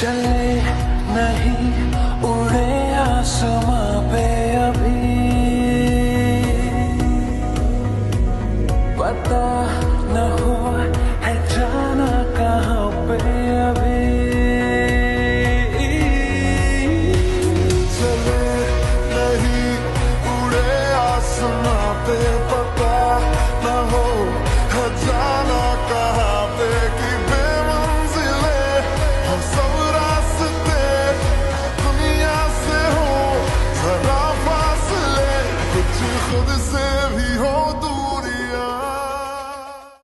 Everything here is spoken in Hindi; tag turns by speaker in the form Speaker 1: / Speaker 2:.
Speaker 1: चले नहीं उड़े आसमां पे अभी, पता न